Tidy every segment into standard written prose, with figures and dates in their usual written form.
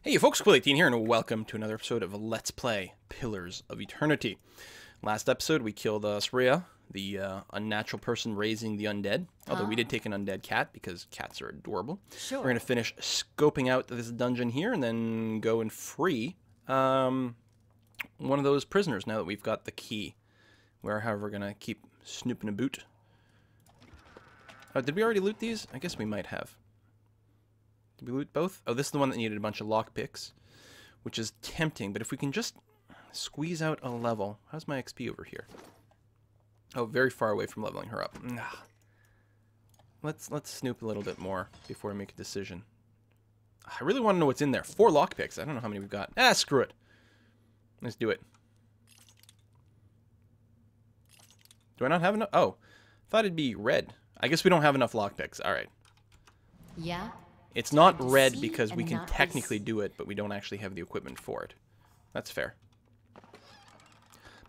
Hey folks, Quill18 here, and welcome to another episode of Let's Play Pillars of Eternity. Last episode, we killed Sreya, the unnatural person raising the undead. Although we did take an undead cat, because cats are adorable. Sure. We're going to finish scoping out this dungeon here, and then go and free one of those prisoners, now that we've got the key. We're, however, going to keep snooping a boot. Did we already loot these? I guess we might have. Did we loot both? Oh, this is the one that needed a bunch of lockpicks, which is tempting, but if we can just squeeze out a level. How's my XP over here? Oh, very far away from leveling her up. Let's snoop a little bit more before we make a decision. I really want to know what's in there. 4 lockpicks. I don't know how many we've got. Screw it. Let's do it. Do I not have enough? Oh, thought it'd be red. I guess we don't have enough lockpicks. All right. Yeah. It's not red because we can technically do it, but we don't actually have the equipment for it. That's fair.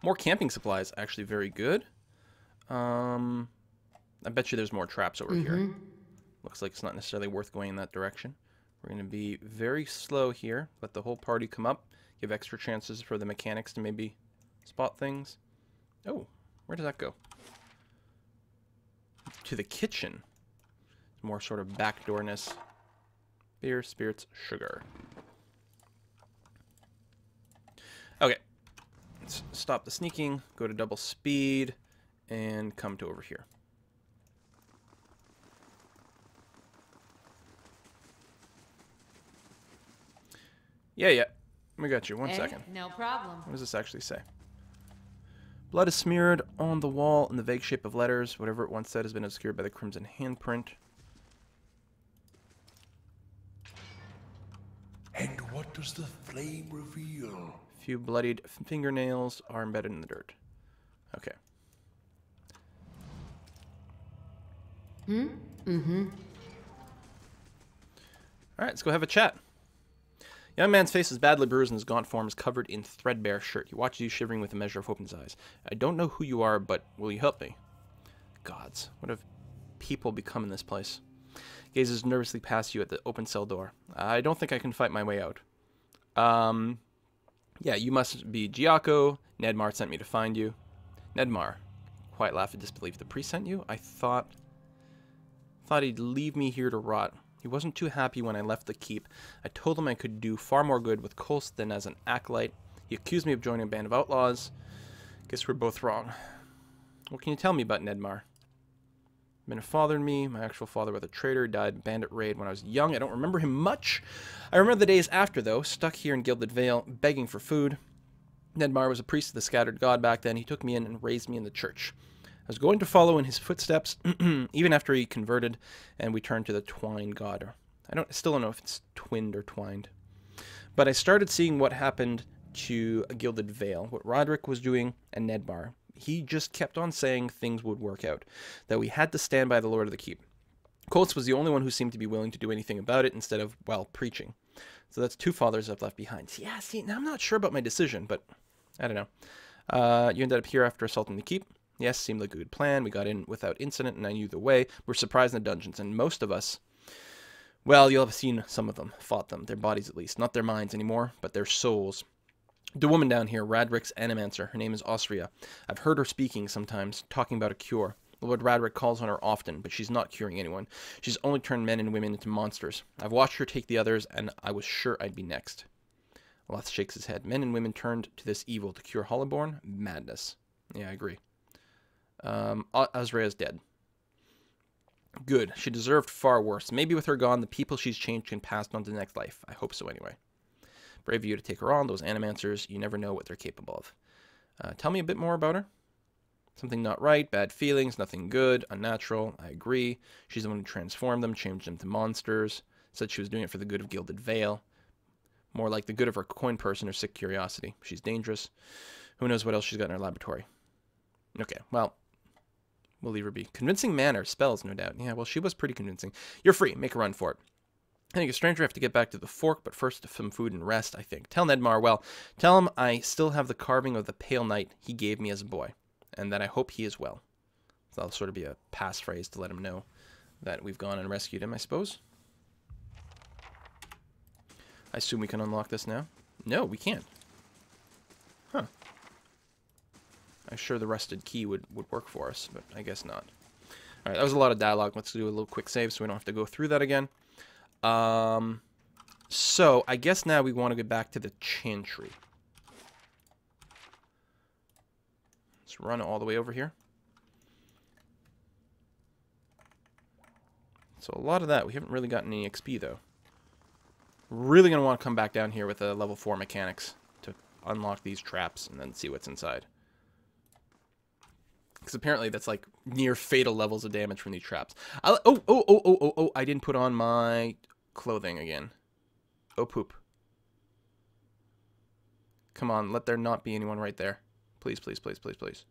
More camping supplies, actually very good. I bet you there's more traps over here. Looks like it's not necessarily worth going in that direction. We're going to be very slow here. Let the whole party come up. Give extra chances for the mechanics to maybe spot things. Oh, where does that go? To the kitchen. More sort of backdoorness. Beer, spirits, sugar. Okay. Let's stop the sneaking, go to double speed, and come to over here. Yeah. We got you. One second. No problem. What does this actually say? Blood is smeared on the wall in the vague shape of letters. Whatever it once said has been obscured by the crimson handprint. And what does the flame reveal? A few bloodied fingernails are embedded in the dirt. Okay. Alright, let's go have a chat. Young man's face is badly bruised and his gaunt form is covered in threadbare shirt. He watches you shivering with a measure of hope in his eyes. I don't know who you are, but will you help me? Gods, what have people become in this place? Gazes nervously past you at the open cell door. I don't think I can fight my way out. Yeah, you must be Giaco. Nedmar sent me to find you. Nedmar. Quiet laugh of disbelief. The priest sent you? I thought he'd leave me here to rot. He wasn't too happy when I left the keep. I told him I could do far more good with Kolst than as an acolyte. He accused me of joining a band of outlaws. Guess we're both wrong. What can you tell me about Nedmar? Been a father to me. My actual father was a traitor. Died in a bandit raid when I was young. I don't remember him much. I remember the days after, though, stuck here in Gilded Vale, begging for food. Nedmar was a priest of the scattered god back then. He took me in and raised me in the church. I was going to follow in his footsteps, even after he converted, and we turned to the twined god. I still don't know if it's twinned or twined. But I started seeing what happened to a Gilded Vale, what Roderick was doing, and Nedmar. He just kept on saying things would work out, that we had to stand by the Lord of the Keep. Koltz was the only one who seemed to be willing to do anything about it instead of, well, preaching. So that's 2 fathers I've left behind. Yeah, see, now I'm not sure about my decision, but I don't know. You ended up here after assaulting the Keep. Yes, seemed like a good plan. We got in without incident, and I knew the way. We're surprised in the dungeons, and most of us, well, you'll have seen some of them, fought them, their bodies at least. Not their minds anymore, but their souls. The woman down here, Radrick's animancer, her name is Osria. I've heard her speaking sometimes, talking about a cure. Lord Radrick calls on her often, but she's not curing anyone. She's only turned men and women into monsters. I've watched her take the others, and I was sure I'd be next. Loth shakes his head. Men and women turned to this evil to cure Hollowborn? Madness. Yeah, I agree. Osria's dead. Good. She deserved far worse. Maybe with her gone, the people she's changed can pass on to the next life. I hope so anyway. Brave of you to take her on. Those animancers, you never know what they're capable of. Tell me a bit more about her. Something not right, bad feelings, nothing good, unnatural. I agree. She's the one who transformed them, changed them to monsters. Said she was doing it for the good of Gilded Vale. More like the good of her coin purse and her sick curiosity. She's dangerous. Who knows what else she's got in her laboratory. Okay, well, we'll leave her be. Convincing manner, spells, no doubt. Yeah, well, she was pretty convincing. You're free. Make a run for it. I think a stranger have to get back to the fork, but first some food and rest, I think. Tell Nedmar, well, tell him I still have the carving of the pale knight he gave me as a boy, and that I hope he is well. So that'll sort of be a passphrase to let him know that we've gone and rescued him, I suppose. I assume we can unlock this now. No, we can't. Huh. I'm sure the rusted key would work for us, but I guess not. Alright, that was a lot of dialogue. Let's do a little quick save so we don't have to go through that again. So, I guess now we want to get back to the chantry. Let's run all the way over here. So a lot of that. We haven't really gotten any XP, though. Really going to want to come back down here with a level 4 mechanics to unlock these traps and then see what's inside. Because apparently that's like near fatal levels of damage from these traps. Oh, I didn't put on my clothing again. Oh, poop. Come on, let there not be anyone right there. Please, please, please, please, please.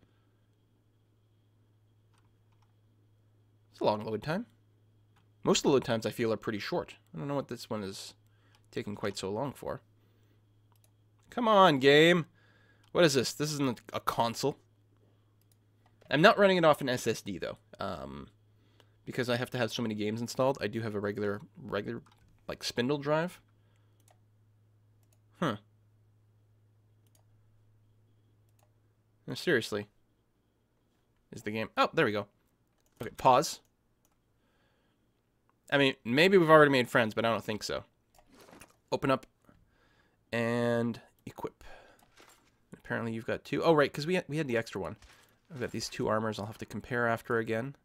It's a long load time. Most of the load times I feel are pretty short. I don't know what this one is taking quite so long for. Come on, game. What is this? This isn't a console. I'm not running it off an SSD, though. Because I have to have so many games installed. I do have a regular, like, spindle drive. Huh. No, seriously. Is the game... Oh, there we go. Okay, pause. I mean, maybe we've already made friends, but I don't think so. Open up and equip. Apparently you've got 2. Oh, right, because we had the extra one. I've got these 2 armors I'll have to compare after again.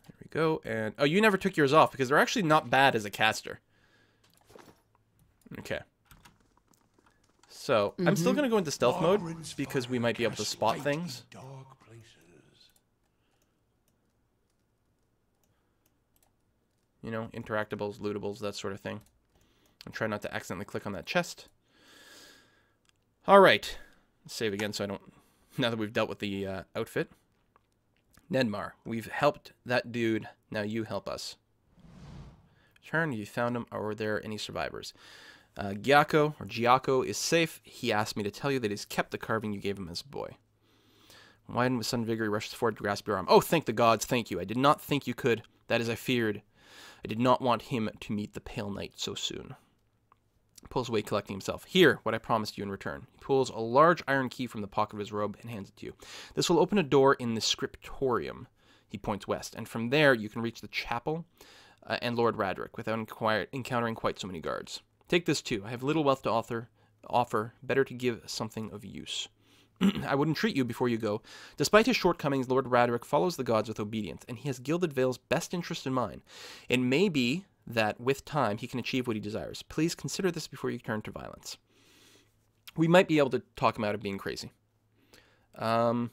There we go. And oh, you never took yours off because they're actually not bad as a caster. Okay. So, I'm still going to go into stealth mode because we might be able to spot things. You know, interactables, lootables, that sort of thing. And try not to accidentally click on that chest. Alright. Save again so I don't... Now that we've dealt with the outfit. Nedmar, we've helped that dude. Now you help us. Return, you found him. Are there any survivors? Giaco is safe. He asked me to tell you that he's kept the carving you gave him as a boy. Widened with sudden vigor, he rushes forward to grasp your arm. Oh, thank the gods, thank you. I did not think you could. That is, I feared. I did not want him to meet the Pale Knight so soon. He pulls away, collecting himself. Here, what I promised you in return. He pulls a large iron key from the pocket of his robe and hands it to you. This will open a door in the scriptorium. He points west, and from there you can reach the chapel and Lord Radric without encountering quite so many guards. Take this too. I have little wealth to offer. Better to give something of use. I would entreat you before you go. Despite his shortcomings, Lord Radric follows the gods with obedience, and he has Gilded Vale's best interest in mind. It may be that, with time, he can achieve what he desires. Please consider this before you turn to violence. We might be able to talk him out of being crazy. I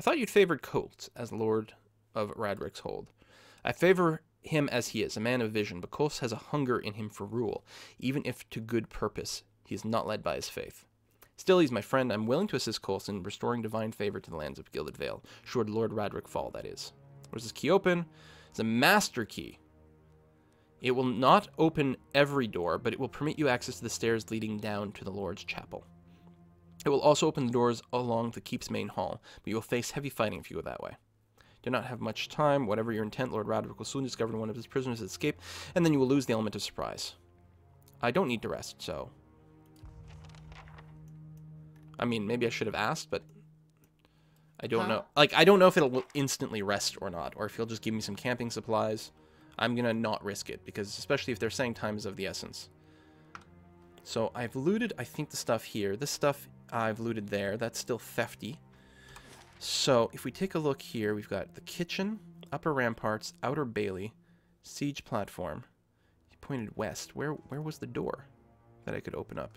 thought you'd favored Colt as Lord of Radric's hold. I favor him as he is, a man of vision, but Colt has a hunger in him for rule, even if to good purpose. He is not led by his faith. Still, he's my friend. I'm willing to assist Colt in restoring divine favor to the lands of Gilded Vale, should Lord Radric fall, that is. Where's this key open? It's a master key. It will not open every door, but it will permit you access to the stairs leading down to the Lord's chapel. It will also open the doors along the keep's main hall, but you will face heavy fighting if you go that way. Do not have much time. Whatever your intent, Lord Radric will soon discover one of his prisoners has escaped, and then you will lose the element of surprise. I don't need to rest, so... I mean, maybe I should have asked, but... I don't know. Like, I don't know if it'll instantly rest or not, or if he'll just give me some camping supplies. I'm gonna not risk it, because especially if they're saying time is of the essence. So, I've looted, I think, the stuff here. This stuff I've looted there. That's still thefty. So, if we take a look here, we've got the kitchen, upper ramparts, outer bailey, siege platform. He pointed west. Where was the door that I could open up?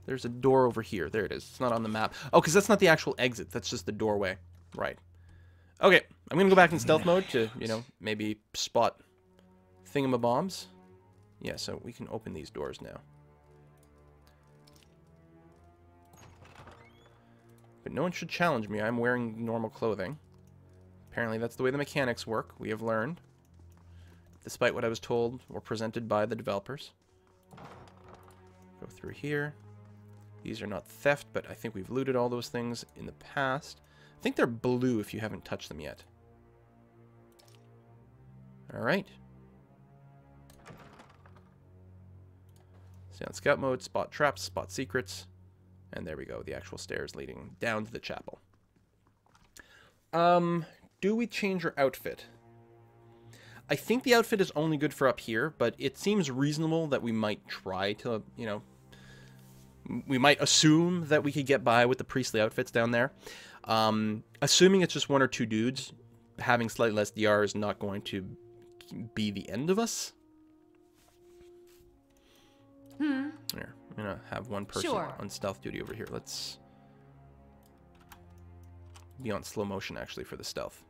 There's a door over here. There it is. It's not on the map. Oh, because that's not the actual exit. That's just the doorway. Right. Okay, I'm going to go back in stealth mode to, you know, maybe spot thingamabombs. Yeah, so we can open these doors now. But no one should challenge me. I'm wearing normal clothing. Apparently that's the way the mechanics work, we have learned. Despite what I was told or presented by the developers. Go through here. These are not theft, but I think we've looted all those things in the past. I think they're blue if you haven't touched them yet. Alright. Stay on scout mode, spot traps, spot secrets. And there we go, the actual stairs leading down to the chapel. Do we change our outfit? I think the outfit is only good for up here, but it seems reasonable that we might try to, you know, we might assume that we could get by with the priestly outfits down there. Assuming it's just one or two dudes, having slightly less DR is not going to be the end of us. Here, I'm gonna have one person on stealth duty over here. Let's be on slow motion, actually, for the stealth.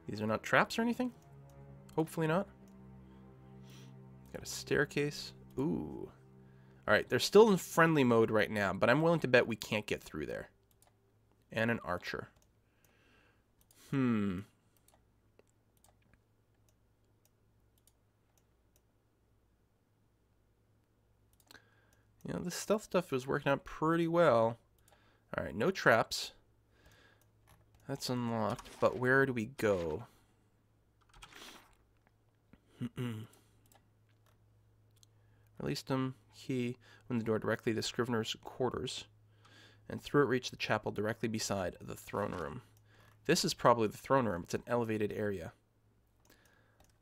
These are not traps or anything? Hopefully not. Got a staircase. Ooh. Alright, they're still in friendly mode right now, but I'm willing to bet we can't get through there. And an archer. You know, this stealth stuff is working out pretty well. Alright, no traps. That's unlocked, but where do we go? Released them. Key. Open the door directly to the Scrivener's quarters. And through it reach the chapel directly beside the throne room. This is probably the throne room. It's an elevated area.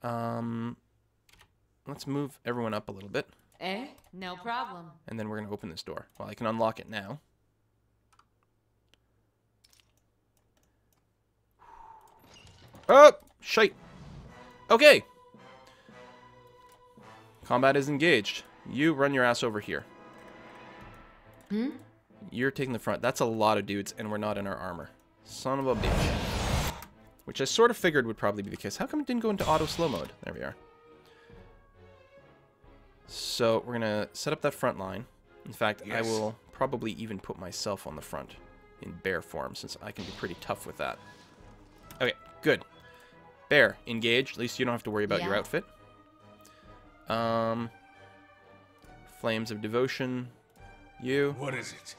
Let's move everyone up a little bit. No problem. And then we're going to open this door. Well, I can unlock it now. Oh, shite. Okay. Combat is engaged. You run your ass over here. You're taking the front. That's a lot of dudes, and we're not in our armor. Son of a bitch. Which I sort of figured would probably be the case. How come it didn't go into auto slow mode? There we are. So we're going to set up that front line. In fact, I will probably even put myself on the front in bear form, since I can be pretty tough with that. Okay, good. Bear, engage. At least you don't have to worry about your outfit. Flames of Devotion. You. What is it?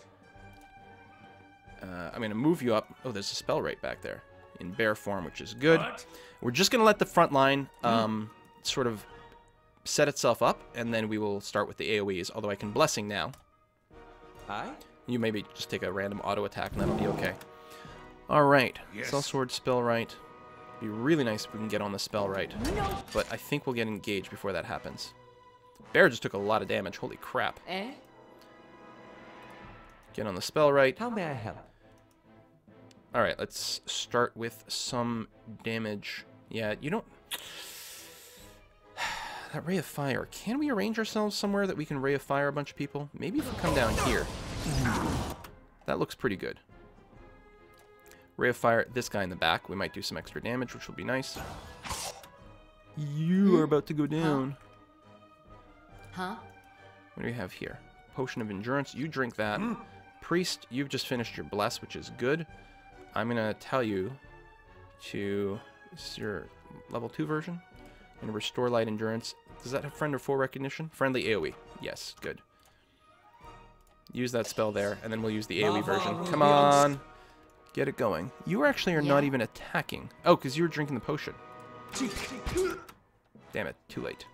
I'm going to move you up. Oh, there's a spell right back there. In bear form, which is good. What? We're just going to let the front line sort of set itself up, and then we will start with the AoEs, although I can Blessing now. You maybe just take a random auto attack, and that'll be okay. Alright. Cell Sword, spell right. Be really nice if we can get on the spell right. But I think we'll get engaged before that happens. Bear just took a lot of damage. Holy crap. Get on the spell right. How may I help? Alright, let's start with some damage. Yeah, you don't... That Ray of Fire. Can we arrange ourselves somewhere that we can Ray of Fire a bunch of people? Maybe if we come down here. That looks pretty good. Ray of Fire, this guy in the back. We might do some extra damage, which will be nice. You are about to go down. Huh? What do we have here? Potion of Endurance. You drink that. Priest, you've just finished your Bless, which is good. I'm going to tell you to... This is your level 2 version. And Restore Light Endurance. Does that have Friend or Foe Recognition? Friendly AoE. Yes, good. Use that spell there, and then we'll use the AoE version. Come on! Get it going. You actually are not even attacking. Oh, because you were drinking the potion. Damn it, too late.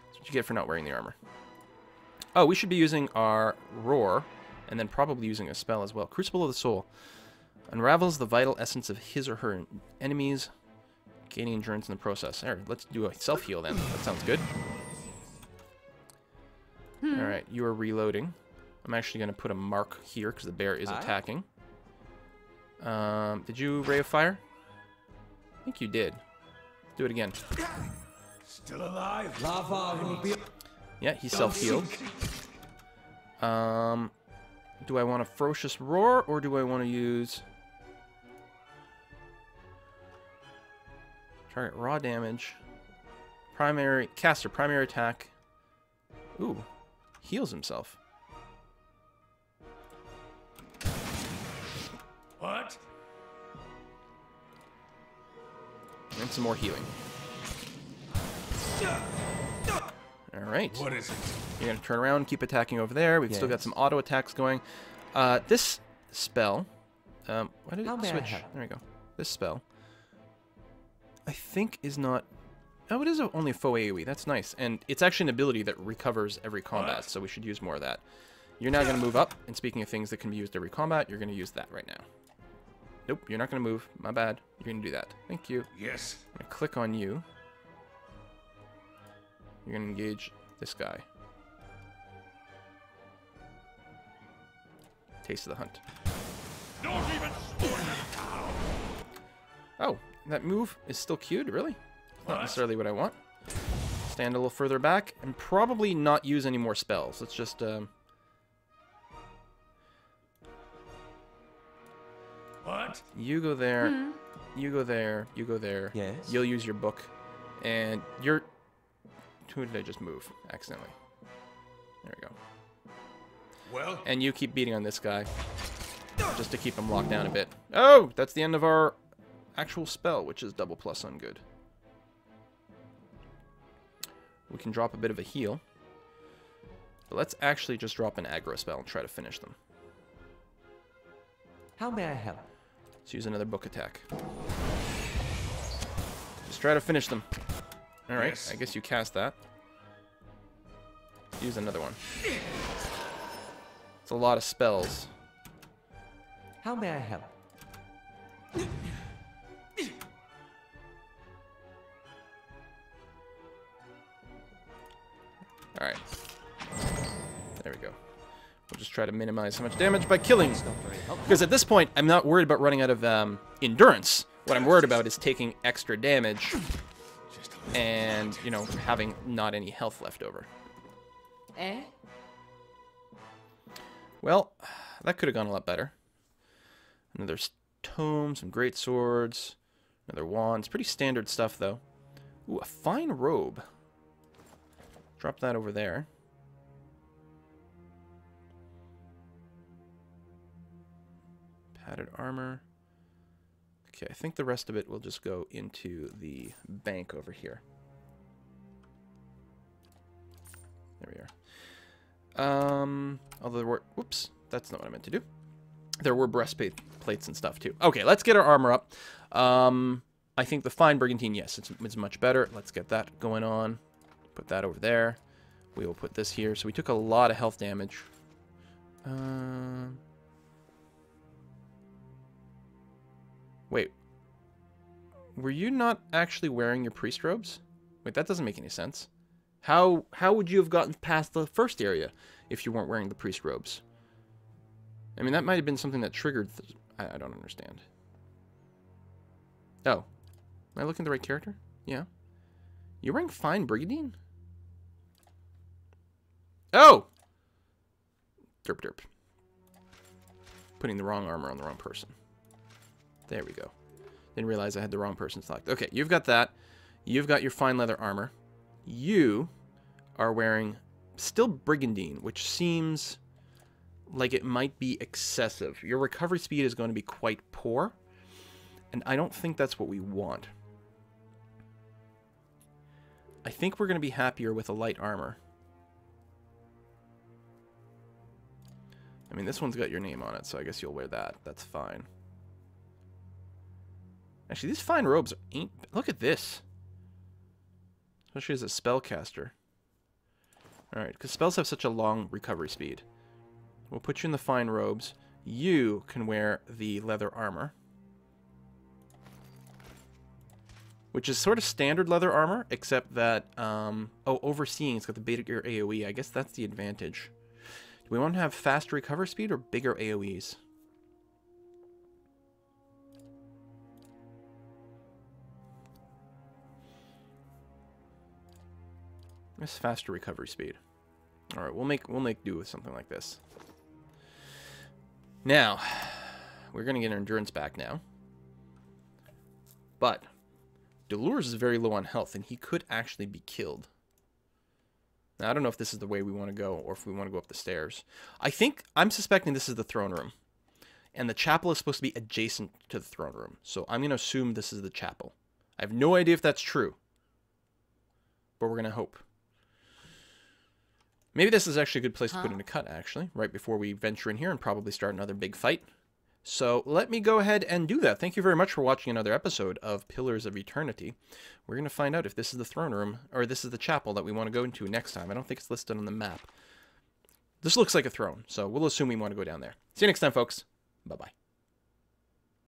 That's what you get for not wearing the armor. Oh, we should be using our Roar, and then probably using a spell as well. Crucible of the Soul. Unravels the vital essence of his or her enemies, gaining endurance in the process. There, let's do a self-heal then. That sounds good. Alright, you are reloading. I'm actually going to put a mark here because the bear is attacking. Did you Ray of Fire? I think you did. Do it again. Still alive? Lava will be... Yeah, he self-healed. Do I want a Ferocious Roar, or do I want to use... Target raw damage. Primary... Caster, primary attack. Ooh. Heals himself. What? And some more healing. All right. What is it? You're going to turn around and keep attacking over there. We've still got some auto attacks going. This spell... why did How it may I switch? help? There we go. This spell, I think, is not... Oh, it is only a faux AoE. That's nice. And it's actually an ability that recovers every combat, What? so we should use more of that. You're now going to move up, and speaking of things that can be used every combat, you're going to use that right now. Nope, you're not going to move. My bad. You're going to do that. Thank you. Yes. I'm going to click on you. You're going to engage this guy. Taste of the Hunt. Don't even spoil it. Oh, that move is still queued? Really? Not What? necessarily what I want. Stand a little further back and probably not use any more spells. Let's just... What? You go there. You go there. You go there. Yes? You'll use your book. And you're... Who did I just move accidentally? There we go. Well, And you keep beating on this guy. Just to keep him locked down a bit. Oh! That's the end of our actual spell, which is double plus on good. We can drop a bit of a heal. But let's actually just drop an aggro spell and try to finish them. How may I help? Let's use another book attack. Just try to finish them. Alright, Yes. I guess you cast that. Use another one. It's a lot of spells. How may I help? Alright. There we go. We'll just try to minimize how much damage by killing. Not very helpful. Because at this point, I'm not worried about running out of endurance. What I'm worried about is taking extra damage and, you know, having not any health left over. Eh? Well, that could have gone a lot better. Another tome, some great swords, another wand. It's pretty standard stuff, though. Ooh, a fine robe. Drop that over there. Padded armor. Okay, I think the rest of it will just go into the bank over here. There we are. Although there were... Whoops, that's not what I meant to do. There were breastplate plates and stuff, too. Okay, let's get our armor up. I think the fine brigantine, yes, it's much better. Let's get that going on. Put that over there. We will put this here. So we took a lot of health damage. Wait. Were you not actually wearing your priest robes? Wait, that doesn't make any sense. How would you have gotten past the first area if you weren't wearing the priest robes? I mean, that might have been something that triggered... I don't understand. Oh. Am I looking at the right character? Yeah. You're wearing fine brigandine? Oh! Derp derp. Putting the wrong armor on the wrong person. There we go. Didn't realize I had the wrong person selected. Okay, you've got that. You've got your fine leather armor. You are wearing still brigandine, which seems like it might be excessive. Your recovery speed is going to be quite poor, and I don't think that's what we want. I think we're going to be happier with a light armor. I mean, this one's got your name on it, so I guess you'll wear that. That's fine. Actually, these fine robes ain't... Look at this. Especially as a spellcaster. Alright, because spells have such a long recovery speed. We'll put you in the fine robes. You can wear the leather armor. Which is sort of standard leather armor, except that... oh, overseeing, it's got the bigger AoE. I guess that's the advantage. Do we want to have faster recovery speed or bigger AoEs? This faster recovery speed. All right, we'll make do with something like this. Now, we're gonna get our endurance back now. But Delures is very low on health, and he could actually be killed. Now, I don't know if this is the way we want to go, or if we want to go up the stairs. I'm suspecting this is the throne room, and the chapel is supposed to be adjacent to the throne room. So I'm gonna assume this is the chapel. I have no idea if that's true, but we're gonna hope. Maybe this is actually a good place to put in a cut, actually, right before we venture in here and probably start another big fight. So let me go ahead and do that. Thank you very much for watching another episode of Pillars of Eternity. We're going to find out if this is the throne room, or this is the chapel that we want to go into next time. I don't think it's listed on the map. This looks like a throne, so we'll assume we want to go down there. See you next time, folks. Bye-bye.